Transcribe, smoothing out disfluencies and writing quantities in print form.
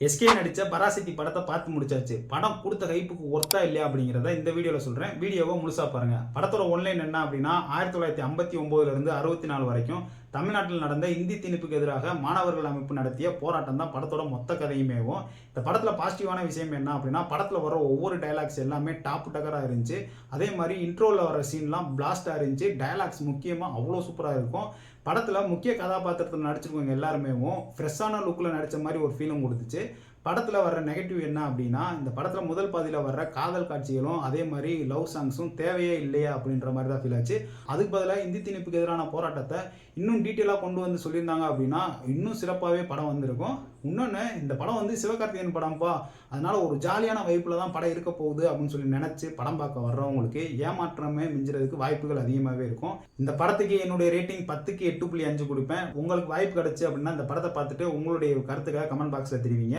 SK நடித்த பராசக்தி படத்தை பார்த்து முடிச்சாச்சு. படம் கொடுத்த ஹைப்புக்கு ஒர்த்தா இல்லையா அப்படிங்கிறத இந்த வீடியோவில் சொல்கிறேன். வீடியோவை முழுசாக பாருங்கள். படத்தோட ஒன்லைன் என்ன அப்படின்னா 1959லேருந்து 64 வரைக்கும் தமிழ்நாட்டில் நடந்த இந்தி திணிப்புக்கு எதிராக மாணவர்கள் அமைப்பு நடத்திய போராட்டம் தான் படத்தோட மொத்த கதையுமேவும். இந்த படத்தில் பாசிட்டிவான விஷயம் என்ன அப்படின்னா படத்தில் வர ஒவ்வொரு டைலாக்ஸ் எல்லாமே டாப் டக்கராக இருந்துச்சு. அதே மாதிரி இன்ட்ரோவில் வர சீன்லாம் பிளாஸ்டாக இருந்துச்சு. டைலாக்ஸ் முக்கியமாக அவ்வளோ சூப்பராக இருக்கும். படத்தில் முக்கிய கதாபாத்திரத்தில் நடிச்சிருக்கவங்க எல்லாருமே ஃப்ரெஷ்ஷான லுக்கில் நடித்த மாதிரி ஒரு ஃபீலும் கொடுத்துச்சு. படத்தில் வர்ற நெகட்டிவ் என்ன அப்படின்னா இந்த படத்தில் முதல் பாதியில் வர்ற காதல் காட்சிகளும் அதே மாதிரி லவ் சாங்ஸும் தேவையே இல்லையா அப்படின்ற மாதிரி தான் ஃபீல் ஆச்சு. அதுக்கு பதிலாக இந்தி திணிப்புக்கு எதிரான போராட்டத்தை இன்னும் டீட்டெயிலாக கொண்டு வந்து சொல்லியிருந்தாங்க அப்படின்னா இன்னும் சிறப்பாகவே படம் வந்திருக்கும். இன்னொன்று, இந்த படம் சிவகார்த்திகேயன் படம்ப்பா, அதனால ஒரு ஜாலியான வைப்பில் தான் படம் இருக்க போகுது அப்படின்னு சொல்லி நினச்சி படம் பார்க்க வர்றவங்களுக்கு ஏமாற்றமே மிஞ்சுறதுக்கு வாய்ப்புகள் அதிகமாகவே இருக்கும். இந்த படத்துக்கு என்னுடைய ரேட்டிங் 10க்கு 8.5 கொடுப்பேன். உங்களுக்கு வாய்ப்பு கிடைச்சு அப்படின்னா இந்த படத்தை பார்த்துட்டு உங்களுடைய கருத்துக்களை கமெண்ட் பாக்ஸில் தெரிவிங்க.